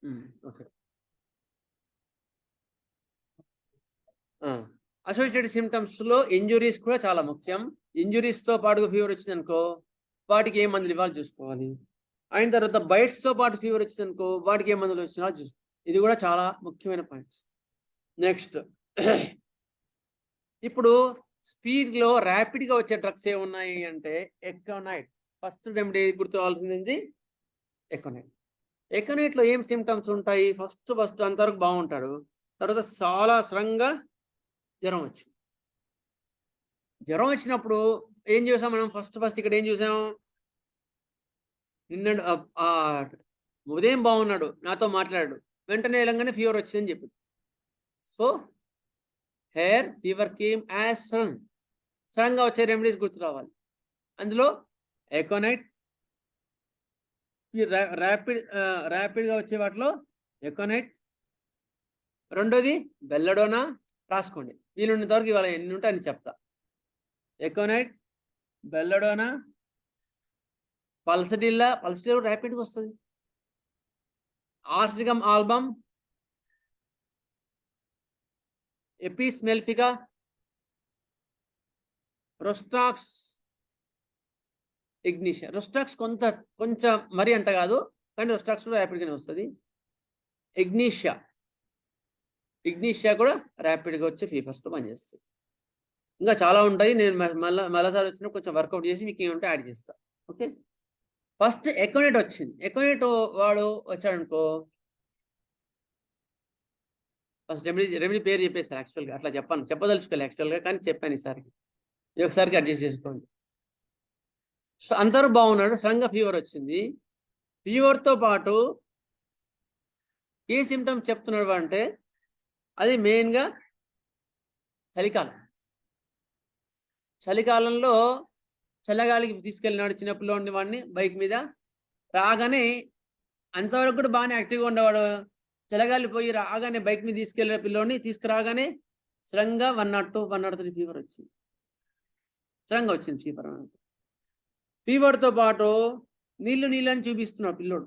Okay. Associated సిమ్టమ్స్‌లో injuries కూడా చాలా ముఖ్యం. ఇంజ్యూరీస్‌తో పాటుగా ఫీవర్ వచ్చిందనుకో, వాటికి ఏ మందులు ఇవ్వాలో చూసుకోవాలి. అయిన తర్వాత బైట్స్‌తో పాటు ఫీవర్ వచ్చిందనుకో, వాటికి ఏ మందులు వచ్చినా ఇది కూడా చాలా ముఖ్యమైన పాయింట్స్. నెక్స్ట్ ఇప్పుడు స్పీడ్‌లో ర్యాపిడ్‌గా వచ్చే డ్రగ్స్ ఏమున్నాయి అంటే ఎకోనైట్. ఫస్ట్ రెమెడీ గుర్తురావాల్సింది ఎకోనైట్. ఎకోనైట్‌లో ఏం సిమ్టమ్స్ ఉంటాయి? ఫస్ట్ అంతవరకు బాగుంటాడు. తర్వాత చాలా సడెన్‌గా జ్వరం వచ్చింది. జ్వరం వచ్చినప్పుడు ఏం చేసాం మనం ఫస్ట్ ఇక్కడ ఏం చూసాం? నిన్నడు ఉదయం బాగున్నాడు. నాతో మాట్లాడాడు. వెంటనే ఎళ్ళంగానే ఫీవర్ వచ్చిందని చెప్పింది. So, here fever came as sudden. సడెన్‌గా వచ్చే రెమెడీస్ గుర్తు రావాలి. అందులో ఎకోనైట్ ఈ ర్యాపిడ్‌గా వచ్చే వాటిలో ఎకోనైట్, రెండోది బెల్లడోనా రాసుకోండి. వీలున్నంత వరకు ఇవాళ ఎన్ని ఉంటే అన్ని చెప్తా. ఎకోనైట్, బెల్లడోనా, పల్సడిల్లా కూడా ర్యాపిడ్‌గా వస్తది. ఆర్సిగమ్ ఆల్బమ్, ఎపిస్ మెల్ఫికా, రొస్టాక్స్, ఇగ్నిషియా. రొస్టాక్స్ కొంచెం మరీ అంత కాదు. కానీ రొస్టాక్స్ కూడా ర్యాపిడ్‌గానే వస్తది. ఇగ్నిషియా కూడా ర్యాపిడ్‌గా వచ్చే ఫీవర్స్‌తో పనిచేస్తది. ఇంకా చాలా ఉంటాయి. నేను మళ్ళసారి వచ్చినప్పుడు కొంచెం వర్కౌట్ చేసి మీకు ఏముంటే యాడ్ చేస్తా. ఓకే. ఫస్ట్ ఎకోనైట్ వచ్చింది. ఎకోనైట్ వాడు వచ్చాడనుకో, ఫస్ట్ రెమెడీ పేరు చెప్పేసాను యాక్చువల్‌గా. అట్లా చెప్పదలుచుకోలే యాక్చువల్‌గా, కానీ చెప్పాను ఈసారికి. ఈ ఒకసారికి అడ్జస్ట్ చేసుకోండి. సో, అందరూ బాగున్నాడు. సడెన్‌గా ఫీవర్ వచ్చింది. ఫీవర్‌తో పాటు ఏ సిమ్టమ్స్ చెప్తున్నాడు అంటే, అది మెయిన్‌గా చలికాలం. చలికాలంలో చల్లగాలికి తీసుకెళ్ళినాడు చిన్న పిల్లోడిని వాడిని బైక్ మీద. రాగానే అంతవరకు కూడా బాగానే యాక్టివ్‌గా ఉండేవాడు. చల్లగాలి పోయి రాగానే బైక్ మీద తీసుకెళ్ళిన పిల్లోడిని తీసుకురాగానే సడెన్‌గా 102, 103 ఫీవర్ వచ్చింది. సడెన్‌గా వచ్చింది ఫీవర్. ఫీవర్‌తో పాటు నీళ్ళని చూపిస్తున్నాడు పిల్లోడు.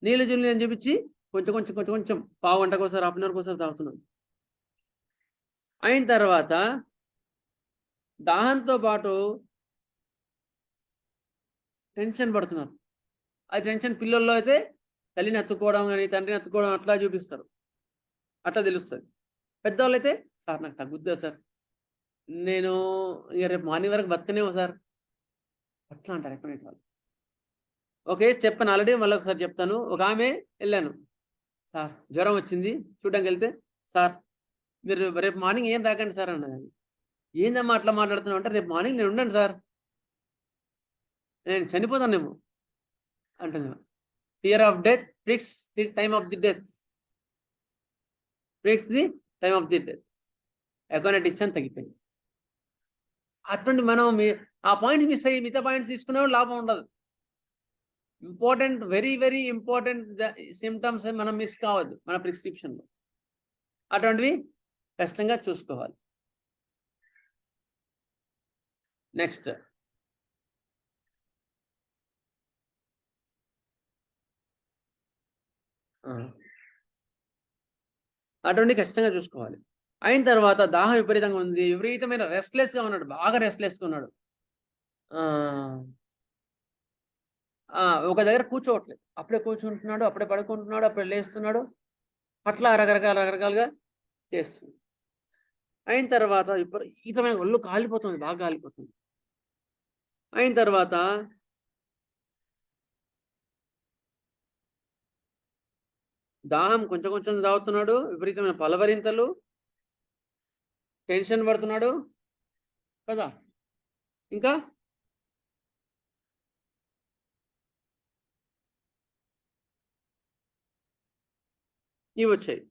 నీళ్ళు అని చూపించి కొంచెం పావుగంటకోసారి, హాఫ్ అన్ అవర్‌కోసారి తాగుతున్నాడు. అయిన తర్వాత దాహంతో పాటు టెన్షన్ పడుతున్నారు. ఆ టెన్షన్ పిల్లల్లో అయితే తల్లిని హత్తుకోవడం గాని, తండ్రిని హత్తుకోవడం అట్లా చూపిస్తారు. అట్లా తెలుస్తది. పెద్దవాళ్ళైతే సార్ నాకు తగ్గుద్దా సార్? నేను ఇగ రేపు మార్నింగ్ వరకు బతకనేమో సార్. అట్లా అంటారు ఎక్కడైతే వాళ్ళు. ఒక కేస్ చెప్పాను ఆల్రెడీ, మళ్ళొకసారి చెప్తాను. ఒక ఆమె ఎళ్ళాను. సార్ జ్వరం వచ్చింది చూడ్డానికెళ్తే, సార్ మీరు రేపు మార్నింగ్ ఏం తాగండి సార్ అన్నదండి. ఏందమ్మా అట్లా మాట్లాడుతున్నావు అంటే, రేపు మార్నింగ్ నేను ఉండను సార్. నేను చనిపోతానేమో అంటుంది. Fear of death prix the time of the death. Prix the time of the death. Aconite ఇచ్చాను తగ్గిపోయింది. అటువంటి మనం ఆ పాయింట్స్ మిస్ అయ్యి మిగతా పాయింట్స్ తీసుకునేవాళ్ళు లాభం ఉండదు. ఇంపార్టెంట్, వెరీ ఇంపార్టెంట్ సిమ్టమ్స్ మనం మిస్ కావద్దు మన ప్రిస్క్రిప్షన్‌లో. అటువంటివి ఖచ్చితంగా చూసుకోవాలి. నెక్స్ట్ అటువంటివి ఖచ్చితంగా చూసుకోవాలి. అయిన తర్వాత దాహం విపరీతంగా ఉంది. విపరీతమైన రెస్ట్‌లెస్‌గా ఉన్నాడు. బాగా రెస్ట్‌లెస్‌గా ఉన్నాడు. ఆహ్, ఆ! ఒక దగ్గర కూర్చోవట్లేదు. అప్పుడే కూర్చుంటున్నాడు, అప్పుడే పడుకుంటున్నాడు, అప్పుడే లేస్తున్నాడు. అట్లా రకరకాలుగా చేస్తుంది. అయిన తర్వాత విపరీతమైన ఒళ్ళు కాలిపోతుంది. బాగా కాలిపోతుంది. అయిన తర్వాత దాహం కొంచెం తాగుతున్నాడు. విపరీతమైన పలవరింతలు, టెన్షన్ పడుతున్నాడు కదా! ఇంకా ఇవొచ్చాయి.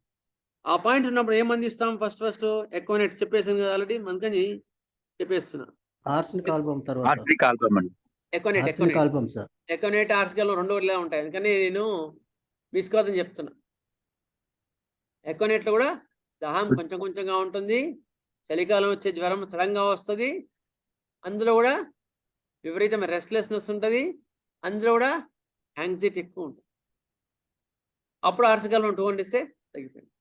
ఆ పాయింట్ ఉన్నప్పుడు ఏం మందిస్తాం ఫస్ట్ ఎకోనైట్ చెప్పేసాను కదా ఆల్రెడీ. అందుకని చెప్పేస్తున్నా. ఆర్సెనిక్ ఆల్బమ్ తర్వాత ఆర్సెనిక్ ఆల్బమ్ అండి. Arsenic album sir. ఎకోనైట్, ఆర్సిగల్ 2 ఒకటిలా ఉంటాయి. అందుకని నేను మిస్ కావద్దని చెప్తున్నా. ఎకోనైట్‌లో కూడా దాహం కొంచెంగా ఉంటుంది. చలికాలం వచ్చే జ్వరం సడెన్‌గా వస్తది. అందులో కూడా విపరీతమైన రెస్ట్‌లెస్‌నెస్ ఉంటది. అందులో కూడా యాంగ్జైటీ ఎక్కువ ఉంటుంది. అప్పుడు ఆర్సికాలం 200 ఇస్తే తగ్గిపోయింది.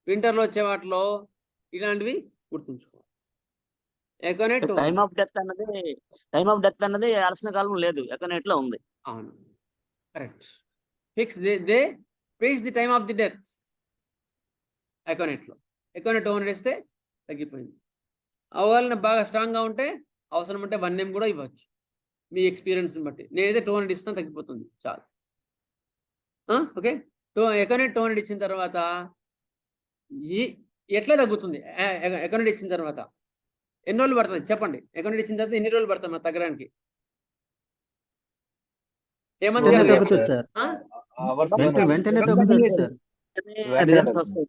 వింటర్లో వచ్చే వాటిలో ఇలాంటివి గుర్తుంచుకోవాలి. ఎకోనెట్ టైమ్ ఆఫ్ డెత్ అన్నది అలసిన కాలం లేదు, ఎకనెట్ లో ఉంది. అవును, correct. Fix they fix the time of the death ఎకోనెట్లో. ఎకోనెట్ 200 ఇస్తే తగ్గిపోయింది. అవగాహన బాగా స్ట్రాంగ్గా ఉంటే అవసరం ఉంటే 1 name కూడా ఇవ్వచ్చు మీ ఎక్స్పీరియన్స్ని బట్టి. నేనైతే 200 ఇస్తాను, తగ్గిపోతుంది చాలు. ఓకే, ఎకోనెట్ 200 ఇచ్చిన తర్వాత ఈ ఎట్లా తగ్గుతుంది? ఎకోనెట్ ఇచ్చిన తర్వాత ఎన్ని రోజులు పడుతుంది చెప్పండి? ఎకోనెట్ ఇచ్చిన తర్వాత ఎన్ని రోజులు పడుతుంది మనకు తగ్గడానికి? ఏమంది వెంటనే గారు తగ్గుతుంది చెప్పండి. సార్. వెంటనే తగ్గుతుంది సార్. రిజల్ట్స్ వస్తాయి.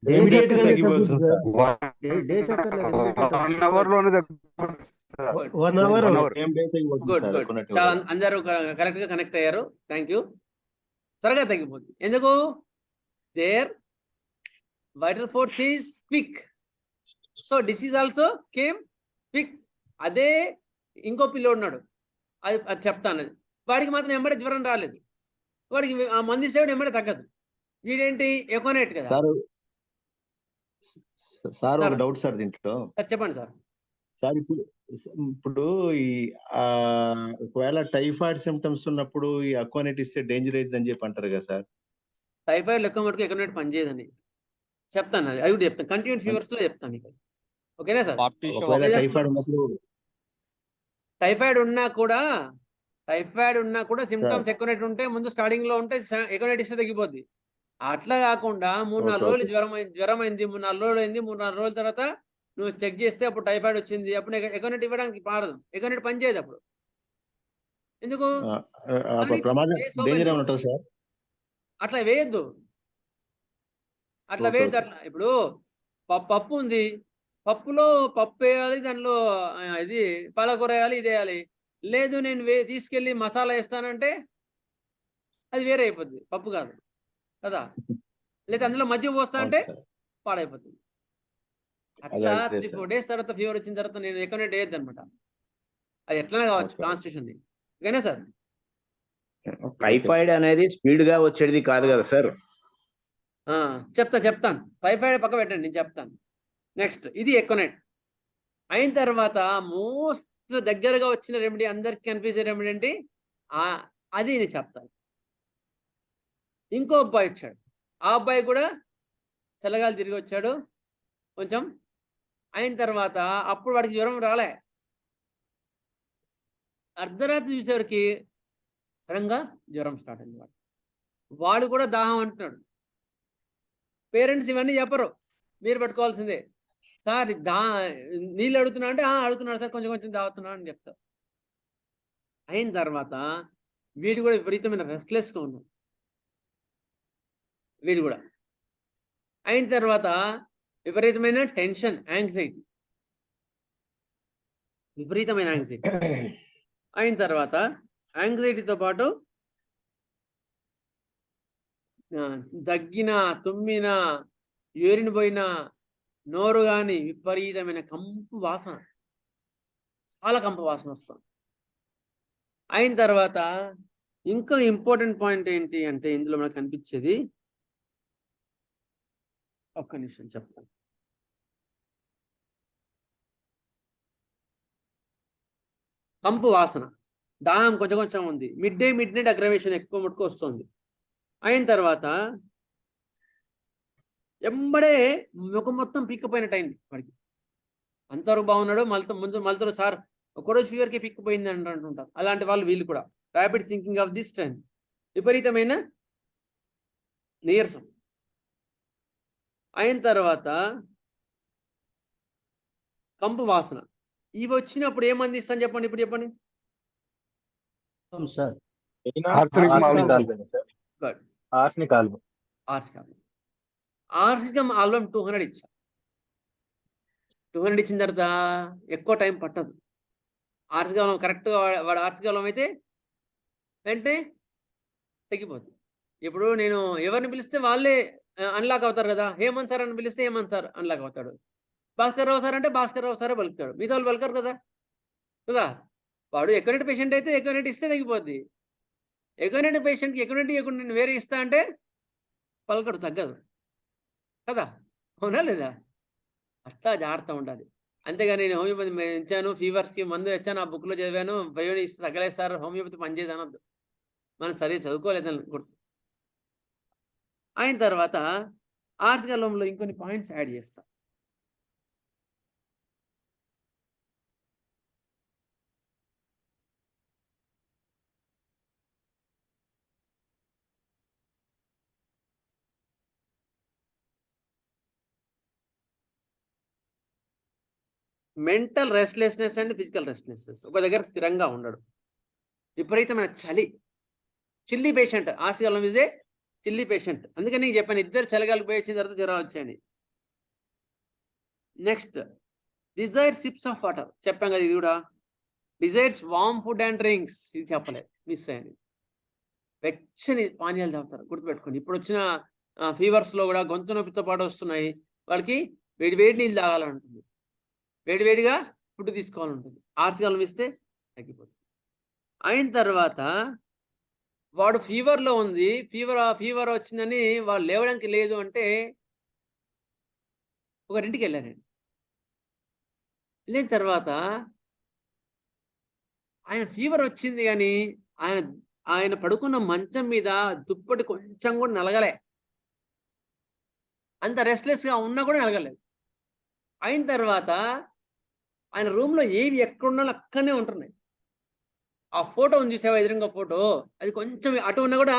ఇమీడియట్ గా తగ్గిపోతుంది సార్. డేస్ అక్కర్లేదు, immediate గా 1 hour లోనే తగ్గిపోతుంది sir. Good. 1 hour. Good good, చాలా అందరూ కరెక్ట్ గా కనెక్ట్ అయ్యారు. Thank you. త్వరగా తగ్గిపోతుంది. ఎందుకు? Their vital force is quick, so disease also came quick. అదే ఇంకో పిల్లోడు ఉన్నాడు, అది చెప్తాను. వాడికి మాత్రం ఎంబడే జ్వరం రాలేదు, వాడికి ఆ మంది సేవడు ఎంబడే తగ్గదు. వీడేంటి? ఎకోనెట్ కదా సార్. ఒక డౌట్ సార్ దీంట్లో. సార్ చెప్పండి సార్. సార్ ఇప్పుడు ఈ ఒకవేళ టైఫాయిడ్ సిమ్టమ్స్ ఉన్నప్పుడు ఈ అక్వానెట్ ఇస్తే డేంజర్ అవుతుంది అని చెప్పి అంటారు కదా సార్. టైఫాయిడ్ లెక్క మటుకు ఎకోనెట్ పనిచేయదని చెప్తాను. అది కూడా చెప్తాను, కంటిన్యూస్ ఫీవర్స్ లో చెప్తాను మీకు. ఓకేనా సార్? ఒకవేళ టైఫాయిడ్ ఉన్నప్పుడు టైఫాయిడ్ ఉన్నా కూడా సిమ్టమ్స్ ఎకోనెట్ ఉంటే ముందు స్టార్టింగ్ లో ఉంటే ఎకోనెట్ ఇస్తే తగ్గిపోద్ది. అట్లా కాకుండా 3-4 రోజులు జ్వరం అయింది, 3-4 రోజులు అయింది, 3-4 రోజుల తర్వాత నువ్వు చెక్ చేస్తే అప్పుడు టైఫాయిడ్ వచ్చింది, అప్పుడు ఎకోనెట్ ఇవ్వడానికి పారదు. ఎకోనెట్ పని చేయదు అప్పుడు. ఎందుకు? డేంజర్ ఉంటుంది సార్. అట్లా వేయద్దు, అట్లా. ఇప్పుడు పప్పు ఉంది, పప్పులో పప్పు వేయాలి, దానిలో ఇది పాలకూర వేయాలి, ఇది వేయాలి. లేదు నేను తీసుకెళ్ళి మసాలా వేస్తానంటే అది వేరే అయిపోద్ది, పప్పు కాదు కదా. లేదా అందులో మజ్జిగ పోస్తా అంటే పాడైపోతుంది. అట్లా 3-4 days తర్వాత ఫీవర్ వచ్చిన తర్వాత నేను ఎకోనెట్ వేయద్దు అనమాట. అది ఎట్లనే కావచ్చు, కాన్స్టిట్యూషన్. ఓకేనా సార్? టైఫాయిడ్ అనేది స్పీడ్ గా వచ్చేది కాదు కదా సార్. చెప్తాను. టైఫాయిడ్ పక్క పెట్టండి, నేను చెప్తాను. నెక్స్ట్ ఇది ఎకోనెట్ అయిన తర్వాత మోస్ట్ దగ్గరగా వచ్చిన రెమెడీ, అందరికి కన్ఫ్యూజ్ రెమెడీ ఏంటి? అది నేను చెప్తాను. ఇంకో అబ్బాయి వచ్చాడు, ఆ అబ్బాయి కూడా చల్లగాలి తిరిగి వచ్చాడు కొంచెం. అయిన తర్వాత అప్పుడు వాడికి జ్వరం రాలే. అర్ధరాత్రి చూసేవరికి సడన్ గా జ్వరం స్టార్ట్ అయింది. వాడు కూడా దాహం అంటున్నాడు. పేరెంట్స్ ఇవన్నీ చెప్పరు, మీరు పట్టుకోవాల్సిందే. సార్ నీళ్ళు అడుగుతున్నా అంటే అడుగుతున్నాడు సార్, కొంచెం కొంచెం తాగుతున్నాడు అని చెప్తారు. అయిన తర్వాత వీడు కూడా విపరీతమైన రెస్ట్లెస్గా ఉన్నాడు. వీడు కూడా అయిన తర్వాత విపరీతమైన టెన్షన్, యాంగ్జైటీ, విపరీతమైన యాంగ్జైటీ. అయిన తర్వాత యాంగ్జైటీతో పాటు దగ్గిన, తుమ్మిన, యూరిన్ పోయిన, నోరు కానీ విపరీతమైన కంపు వాసన, చాలా కంపు వాసన వస్తుంది. అయిన తర్వాత ఇంకా ఇంపార్టెంట్ పాయింట్ ఏంటి అంటే ఇందులో మనకు కనిపించేది, ఒక్క నిమిషం చెప్తాను. కంపు వాసన, దాహం కొంచెం కొంచెం ఉంది, మిడ్ నైట్ అగ్రవేషన్ ఎక్కువ మటుకు వస్తుంది. అయిన తర్వాత ఎంబడే ముఖం మొత్తం పీక్కపోయినట్టు అయింది వాడికి. అంతవరకు బాగున్నాడు, మళ్ళీ సార్ ఒకరోజు ఫీవర్కి పీక్కపోయింది అంటుంటారు. అలాంటి వాళ్ళు వీళ్ళు కూడా rapid thinking of this time, విపరీతమైన నీరసం. అయిన తర్వాత కంపు వాసన, ఇవి వచ్చినప్పుడు ఏం అందిస్తాను చెప్పండి, ఇప్పుడు చెప్పండి. ఆర్సికమ్ ఆల్బమ్ 200 ఇచ్చా. 200 ఇచ్చిన తర్వాత ఎక్కువ టైం పట్టదు. ఆర్సికలం కరెక్ట్గా వాడు ఆర్సికలం అయితే వెంటనే తగ్గిపోతుంది. ఇప్పుడు నేను ఎవరిని పిలిస్తే వాళ్ళే అన్లాక్ అవుతారు కదా. హేమంత్ సార్ అని పిలిస్తే హేమంత్ సార్ అన్లాక్ అవుతాడు. భాస్కర్ రావు సార్ అంటే భాస్కర్ రావు సారే పలుకుతాడు, మిగతా వాళ్ళు పలకరు కదా. వాడు ఎకోనెట్ పేషెంట్ అయితే ఎకోనెట్ ఇస్తే తగ్గిపోద్ది. ఎకోనైటిక్ పేషెంట్కి ఎకోనైటిక్ వేరే ఇస్తా అంటే పలకడు, తగ్గదు కదా, అవునా లేదా? అట్లా జాగ్రత్త ఉండాలి. అంతేగాని నేను హోమియోపతి ఇచ్చాను, ఫీవర్స్కి మందు ఇచ్చాను, ఆ బుక్లో చదివాను, బయోని ఇస్తే తగ్గలేదు సార్, హోమియోపతి పనిచేయదు అనొద్దు. మనం సరిగ్గా చదువుకోలేదని గుర్తు. అయిన తర్వాత ఆర్సికలంలో ఇంకొన్ని పాయింట్స్ యాడ్ చేస్తా. Mental restlessness and physical restlessness. ఒక దగ్గర స్థిరంగా ఉండడు, విపరీతమైన చలి. Chilly patient, arsenicum is a chilly patient. అందుకని నీకు చెప్పాను, ఇద్దరు చలిగాలికి పోయి వచ్చిన తర్వాత జ్వరం వచ్చాయని. Next, desire sips of water చెప్పాం కదా, ఇది కూడా. Desires warm food and drinks, ఇది చెప్పలేదు, మిస్ అయ్యాను. వెచ్చని పానీయాలు తాగుతారు, గుర్తుపెట్టుకోండి. ఇప్పుడు వచ్చిన ఫీవర్స్లో కూడా గొంతు నొప్పితో పాటు వస్తున్నాయి, వాళ్ళకి వేడి వేడి నీళ్ళు తాగాలంటుంది, వేడివేడిగా ఫుడ్ తీసుకోవాలంటుంది. ఆర్సికలం ఇస్తే తగ్గిపోతుంది. అయిన తర్వాత వాడు ఫీవర్లో ఉంది, ఫీవర్ వచ్చిందని వాడు లేవడానికి లేదు అంటే ఒకరింటికి వెళ్ళాను నేను. వెళ్ళిన తర్వాత ఆయన ఫీవర్ వచ్చింది కానీ ఆయన ఆయన పడుకున్న మంచం మీద దుప్పటి కొంచెం కూడా నలగలే, అంత రెస్ట్లెస్గా ఉన్నా కూడా నలగలేదు. అయిన తర్వాత ఆయన రూమ్లో ఏవి ఎక్కడున్నా అక్కడనే ఉంటున్నాయి. ఆ ఫోటో ఉంది చూసావా, ఎదురుగా ఫోటో, అది కొంచెం అటు ఉన్నా కూడా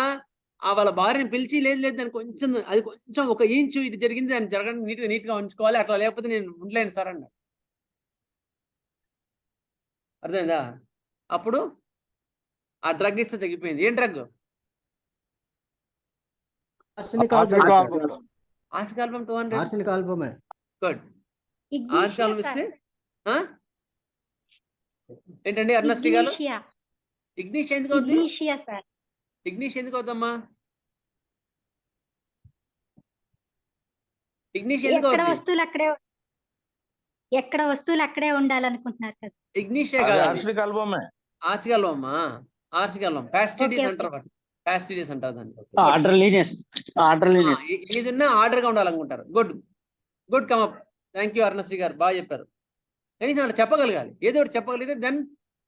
వాళ్ళ భార్యని పిలిచి, లేదు లేదు దాన్ని కొంచెం, అది కొంచెం 1 ఇంచు ఇటు జరిగింది, దాన్ని జరగడానికి నీట్గా ఉంచుకోవాలి, అట్లా లేకపోతే నేను ఉండలేను సార్ అన్నాడు. అర్థమైందా? అప్పుడు ఆ డ్రగ్ ఇస్తే తగ్గిపోయింది. ఏం drug? Arsenic arsenic album album. Sir. Arsenicum album 200. Arsenic ఆల్బమే. గుడ్. Ignatia arsenicum album sir. ఇస్తే ఏంటండి అరుణశ్రీ గారు? ఇగ్నిషియా. ఇగ్నిషియా ఎందుకు అవుద్ది? ఇగ్నిషియా సార్. ఇగ్నిషియా ఎందుకు అవుద్దమ్మా? ఇగ్నిషియా ఎందుకు ఎక్కడ అవుద్ది? వస్తువులు అక్కడే ఉండాలనుకుంటున్నారు కదా. ఇగ్నిషియా అది కాదు, ఆర్సెనిక్ ఆల్బమే. ఆర్సికాల్బమ్ అమ్మా, ఆర్సికాల్బమ్ ప్యాస్టిడిస్ ఓకే, అంటారు, వాటి ప్యాస్టిడిస్ అంటారు దాన్ని. ఆర్డర్లీనెస్. ఏదన్నా ఆర్డర్గా ఉండాలనుకుంటారు. Good good come up. Thank you Arunasri garu, బాగా చెప్పారు. కనీసం అట్లా చెప్పగలగాలి, ఏదో ఒకటి చెప్పగలిగితే then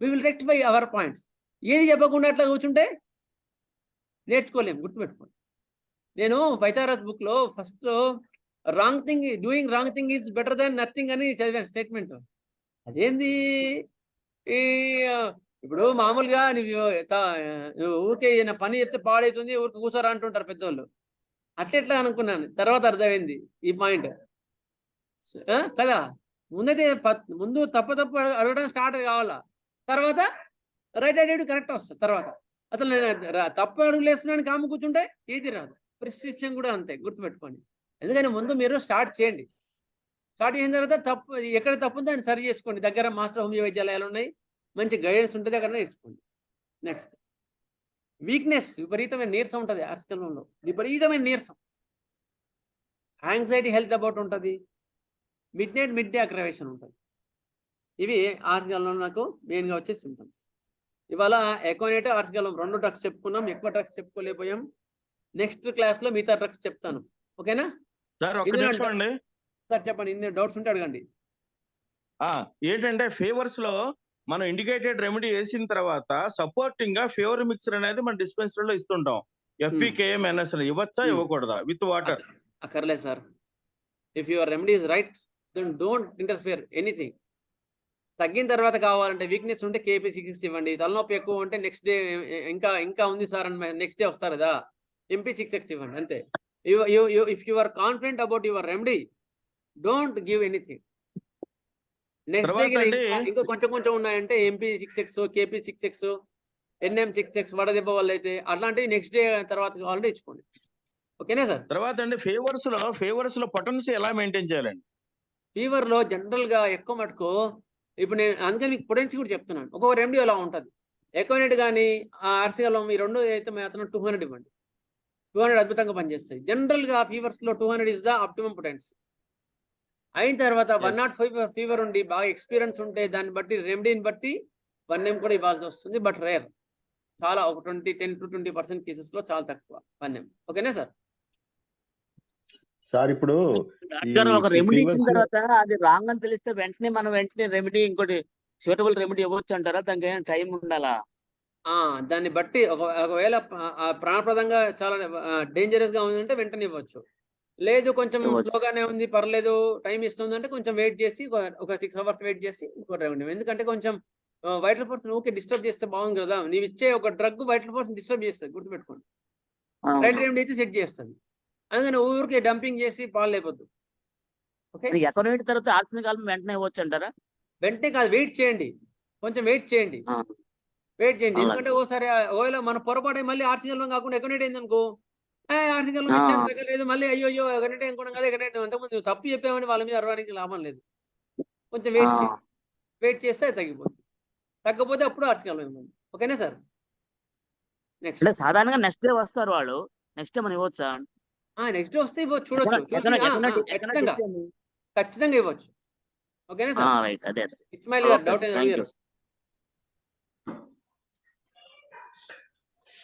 we will rectify our points. ఏది చెప్పకుండా అట్లా కూర్చుంటే నేర్చుకోలేము, గుర్తుపెట్టుకోండి. నేను పైథాగరస్ బుక్లో first doing wrong thing is better than nothing అని చదివాను స్టేట్మెంట్. అదేంది? ఈ ఇప్పుడు మామూలుగా నువ్వు ఊరికే ఏదైనా పని చెప్తే పాడైతుంది, ఊరికి కూర్చోరా అంటుంటారు పెద్దోళ్ళు. అట్లెట్లా అనుకున్నాను, తర్వాత అర్థమైంది ఈ పాయింట్ కదా. ముందు తప్పు అడగడం స్టార్ట్ కావాలా, తర్వాత రైట్ అడిగి కరెక్ట్ వస్తుంది. తర్వాత అసలు నేను తప్పు అడుగులేస్తున్నాను కాము కూర్చుంటే ఏది రాదు. ప్రిస్క్రిప్షన్ కూడా అంతే, గుర్తుపెట్టుకోండి. ఎందుకని ముందు మీరు స్టార్ట్ చేయండి. స్టార్ట్ చేసిన తర్వాత ఎక్కడ తప్పు ఉందో దాన్ని సరి చేసుకోండి. దగ్గర మాస్టర్ హోమియో వైద్యాలయాలు ఉన్నాయి, మంచి గైడెన్స్ ఉంటుంది, అక్కడ నేర్చుకోండి. నెక్స్ట్, వీక్నెస్, విపరీతమైన నీరసం ఉంటుంది ఆర్సికలంలో, విపరీతమైన నీరసం. యాంగ్జైటీ హెల్త్ అబౌట్ ఉంటుంది, మిడ్ డే అగ్రవేషన్ ఉంటుంది. ఇవి ఆర్సికలంలో నాకు మెయిన్గా వచ్చే సింటమ్స్. ఇవాళ ఎకోనేట్, ఆర్సికలం 2 డ్రగ్స్ చెప్పుకున్నాం, ఎక్కువ డ్రగ్స్ చెప్పుకోలేకపోయాం. నెక్స్ట్ క్లాస్లో మిగతా డ్రగ్స్ చెప్తాను, ఓకేనా? సార్ ఒక్క నిమిషం అండి. సార్ చెప్పండి, ఇన్ని డౌట్స్ ఉంటే అడగండి. ఏంటంటే ఫీవర్స్ లో మనం ఇండికేటెడ్ రెమెడీ వేసిన తర్వాత సపోర్టింగ్ గా ఫీవర్ మిక్సర్ అనేది మన డిస్పెన్సరీలో ఇస్తుంటాం. FPKMNS ఇవ్వచ్చా, ఇవ్వకూడదా విత్ వాటర్? అక్కర్లేదు sir. If your remedy is right then don't interfere anything. తగ్గిన తర్వాత కావాలంటే, వీక్నెస్ ఉంటే KP6 ఇవ్వండి, తలనొప్పి ఎక్కువ ఉంటే నెక్స్ట్ డే ఇంకా ఉంది సార్ అని నెక్స్ట్ డే వస్తారు కదా, MP6X ఇవ్వండి, అంతే. If you are confident about your remedy, don't give anything. Next day ఇంకా కొంచెం ఉన్నాయంటే MP6X, KP6X, NM6X వడదెబ్బ వల్ల అయితే అట్లాంటివి నెక్స్ట్ డే తర్వాత కావాలంటే ఇచ్చుకోండి, ఓకేనా సార్? తర్వాత అండి ఫీవర్స్ లో పొటెన్సీ ఎలా మెయింటైన్ చేయాలండి? ఫీవర్లో జనరల్గా ఎక్కువ మటుకు, ఇప్పుడు నేను అందుకని మీకు పొటెన్సీ కూడా చెప్తున్నాను. ఒక్కొక్క రెమెడీ అలా ఉంటుంది. ఎకోనెట్ కానీ ఆర్సికలం, ఈ 2 అయితే మాత్రం 200 ఇవ్వండి. 200 అద్భుతంగా పనిచేస్తాయి. జనరల్గా ఫీవర్స్లో 200 ఇస్ ద ఆప్టిమం పొటెన్సీ. అయిన తర్వాత 105 ఫీవర్ ఉండి బాగా ఎక్స్పీరియన్స్ ఉంటే దాన్ని బట్టి రెమెడీని బట్టి 1M కూడా ఇవ్వాల్సి వస్తుంది, బట్ రేర్. చాలా ఒక 10 to 20% కేసెస్ లో చాలా తక్కువ పన్నెం. ఓకేనా సార్? సార్ ఇప్పుడు డాక్టర్ ఒక రెమెడీ ఇచ్చిన ఫీవర్స్ తర్వాత అది రాంగ్ అని తెలిస్తే వెంటనే రెమెడీ ఇంకోటి సూటబుల్ రెమెడీ ఇవ్వచ్చు అంటారా? దానికి ఏమైనా టైం ఉండాలా? దాన్ని బట్టి ఒకవేళ ప్రాణప్రదంగా చాలా డేంజరస్ గా ఉందంటే వెంటనే ఇవ్వచ్చు. లేదు కొంచెం ఇవ్వచ్చు. స్లోగానే ఉంది, పర్లేదు, టైం ఇస్తుందంటే కొంచెం వెయిట్ చేసి ఒక 6 hours వెయిట్ చేసి ఇంకో రెమెడీ. ఎందుకంటే కొంచెం వైటల్ ఫోర్స్ ఓకే డిస్టర్బ్ చేస్తే బాగుంది కదా. నీవు ఇచ్చే ఒక డ్రగ్ వైటల్ ఫోర్స్ డిస్టర్బ్ చేస్తుంది, గుర్తుపెట్టుకోండి. రైట్ రెమెడీ అయితే సెట్ చేస్తుంది. అందుకని ఊరికే డంపింగ్ చేసి పాలు లేపొద్దు. ఓకే, ఎకనోయిడ్ తర్వాత ఆర్సనిక్ ఆల్బమ్ వెంటనే ఇవ్వచ్చు అంటారా? వెంటనే కాదు, వెయిట్ చేయండి, కొంచెం వెయిట్ చేయండి. ఎందుకంటే ఓసారి ఒకవేళ మన పొరపాటు మళ్ళీ ఆర్సికల్ కాకుండా ఎకనెట్ అయింది అనుకో, ఆర్సికల్ ఇచ్చాను తగ్గలేదు, మళ్ళీ అయ్యో ఎకనెట్ అనుకున్నాం కదా, ఎకనెట్ అంతకుముందు తప్పు చెప్పామని వాళ్ళ మీద అరవడానికి లాభం లేదు. కొంచెం వెయిట్ చేయండి, వెయిట్ చేస్తే అది తగ్గిపోతుంది. తగ్గపోతే అప్పుడు ఆర్సికల్ ఇవ్వండి. ఓకేనా సార్? నెక్స్ట్ అంటే సాధారణంగా నెక్స్ట్ డే వస్తారు వాళ్ళు, నెక్స్ట్ డే మనం ఇవ్వచ్చా? నెక్స్ట్ డే వస్తే ఇవ్వచ్చు, చూడొచ్చు, చూసి ఖచ్చితంగా ఇవ్వచ్చు. ఓకేనా సార్? రైట్, అదే ఇస్మాయిల్ గారు డౌట్ ఏదో అడిగారు.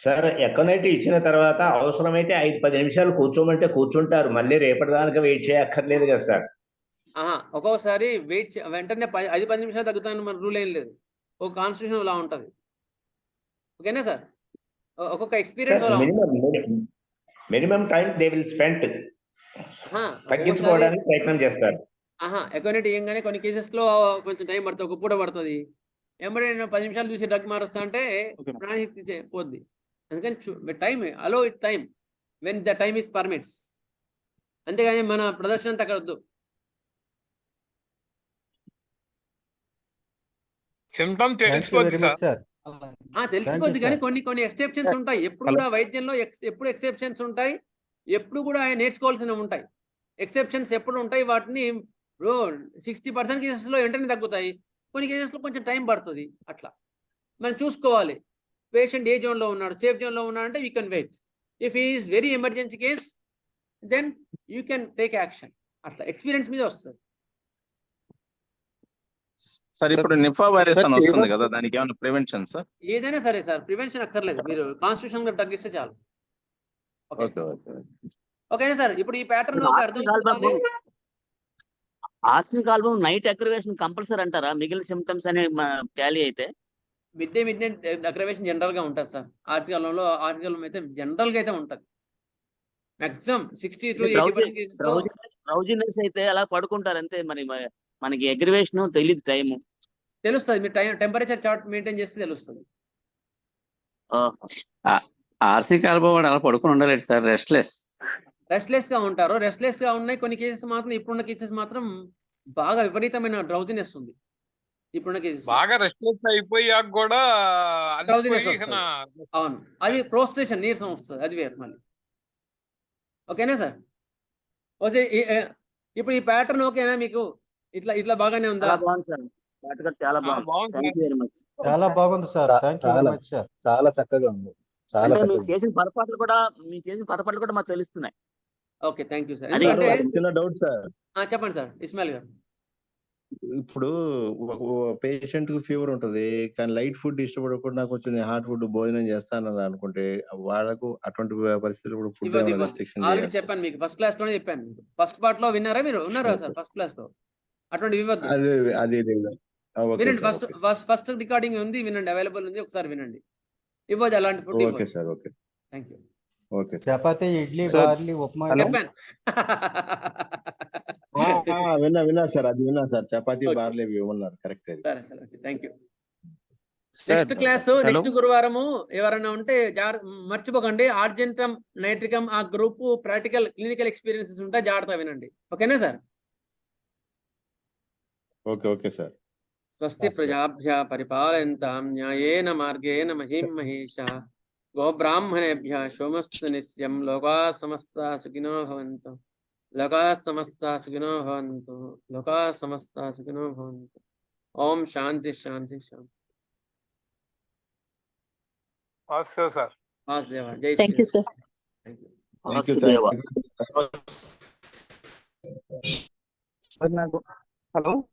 సార్ ఎకనైట్ ఇచ్చిన తర్వాత అవసరమైతే 5-10 నిమిషాలు కూర్చోమంటే కూర్చుంటారు, మళ్ళీ రేపటి దానికి వెయిట్ చేయక్కర్లేదు కదా సార్? ఒక్కొక్కసారి వెంటనే 5-10 నిమిషాలు తగ్గుతాను మన రూల్ ఏం లేదు. ఒక కాన్స్టిట్యూషన్ లా ఉంటది. ఓకేనా సార్? ఒక్కొక్క experience minimum time they will spend తగ్గించుకోవడానికి ప్రయత్నం చేస్తారు. ఎకనైట్ ఇవ్వగానే కొన్ని కేసెస్ లో కొంచెం టైం పడుతుంది, ఒక పూట పడుతుంది. ఎంబడే నేను 10 నిమిషాలు చూసి డ్రగ్ మారుస్తా అంటే ప్రాణశక్తి పోద్ది. అందుకని time allow it time when the time is permits. అంతేగాని మన ప్రదర్శన అంతా అక్కడ వద్దు. సిమ్టమ్ తెలిసిపోద్ది సార్. తెలిసిపోద్ది, కానీ కొన్ని ఎక్సెప్షన్స్ ఉంటాయి. ఎప్పుడు కూడా వైద్యంలో ఎప్పుడు ఎక్సెప్షన్స్ ఉంటాయి, ఎప్పుడు కూడా నేర్చుకోవాల్సినవి ఉంటాయి. ఎక్సెప్షన్స్ ఎప్పుడు ఉంటాయి, వాటిని 60% కేసెస్ లో వెంటనే తగ్గుతాయి, కొన్ని కేసెస్ లో కొంచెం టైం పడుతుంది. అట్లా మనం చూసుకోవాలి. పేషెంట్ ఏ జోన్ లో ఉన్నాడు, సేఫ్ జోన్ లో ఉన్నాడు అంటే you can wait. If is very emergency case then you can take action. అట్లా ఎక్స్పీరియన్స్ మీద వస్తుంది. సార్ ఇప్పుడు నిఫా వైరస్ అని వస్తుంది కదా, దానికి ఏమైనా ప్రివెన్షన్ సార్? ఏదైనా సరే సార్, ప్రివెన్షన్ అక్కర్లేదు, మీరు కాన్స్టిట్యూషన్ లో డ్రగ్ ఇస్తే చాలు. ఓకేనా సార్? ఇప్పుడు ఈ pattern arsenic album night aggravation compulsory అంటారా మిగిలిన సిమ్టమ్స్ అనే టాలీ అయితే? మిడ్ నైట్ అగ్రవేషన్ జనరల్ గా ఉంటుంది సార్. ఆర్సికల్లో అయితే జనరల్ గా అయితే ఉంటుంది. మాక్సిమం 60 to 80% కేసెస్ లో రౌజినెస్ అయితే అలా పడుకుంటారు అంతే. మరి మనకి అగ్రివేషన్ తెలియదు, టైము తెలుస్తుంది. మీరు టెంపరేచర్ చార్ట్ మెయింటైన్ చేస్తే తెలుస్తుంది. ఆర్సీ ఆల్బమ్ అలా పడుకుని ఉండలేదు సార్, రెస్ట్లెస్ గా ఉంటారు. రెస్ట్లెస్ గా ఉన్నాయి కొన్ని కేసెస్ మాత్రం. ఇప్పుడున్న కేసెస్ మాత్రం బాగా విపరీతమైన డ్రౌజినెస్ ఉంది. ఇప్పుడున్న కేసెస్ బాగా రెస్ట్లెస్ అయిపోయాక కూడా డ్రౌజినెస్ వస్తుంది. అవును, అది ప్రోస్ట్రేషన్, నీరసం వస్తుంది, అది వేరు మళ్ళీ. ఓకేనా సార్? ఇప్పుడు ఈ ప్యాటర్న్ ఓకేనా మీకు? ఇట్లా బాగానే ఉందా? చాలా బాగుంది sir. Thank you very much sir. చాలా చక్కగా ఉంది. మీరు చేసిన పొరపాట్లు కూడా మాకు తెలుస్తున్నాయి. Okay, thank you sir. ఎందుకంటే చిన్న డౌట్ సార్. చెప్పండి సార్ ఇస్మాయిల్ గారు. ఇప్పుడు పేషెంట్ కి ఫీవర్ ఉంటది, కానీ లైట్ ఫుడ్ ఇష్టపడకుండా కొంచెం హాట్ ఫుడ్ భోజనం చేస్తాను అనుకుంటే వాళ్ళకు అటువంటి పరిస్థితులు ఫుడ్ రెస్ట్రిక్షన్ ఆల్రెడీ చెప్పాను మీకు, ఫస్ట్ క్లాస్ లోనే చెప్పాను. ఫస్ట్ పార్ట్ లో విన్నారా? మీరు ఉన్నారా సార్ ఫస్ట్ క్లాస్ లో? అటువంటి ఇవ్వద్దు. వినండి, ఫస్ట్ రికార్డింగ్ ఉంది, వినండి, అవైలబుల్ ఉంది, ఒకసారి వినండి. ఇవ్వదు అలాంటి food. Okay sir, okay, thank you. Okay. Chapati, idli, barley, upma చెప్పాను. విన్నా సార్, అది విన్నా సార్. చపాతీ, బార్లీ ఇవ్వన్నారు, కరెక్ట్. సరే sir, okay, thank you. Next class next గురువారము ఎవరైనా ఉంటే మర్చిపోకండి. ఆర్జెంటమ్, నైట్రికమ్ ఆ గ్రూప్ ప్రాక్టికల్ క్లినికల్ ఎక్స్పీరియన్సెస్ ఉంటాయి, జాగ్రత్త వినండి. ఓకేనా సార్? Okay sir. స్వస్తి ప్రజాభ్య పరిపాలయంతాం న్యాయేన మార్గేణ మహిం మహేషా గోబ్రాహ్మణేభ్య సోమస్తు నిత్యం. లోకా సమస్త సుఖినో భవంతు. లోకా సమస్త సుఖినో భవంతు. లోకా సమస్త సుఖినో భవంతు. ఓం శాంతి శాంతి శాంతి. సార్ జై థ్యాంక్ యూ సార్. హలో.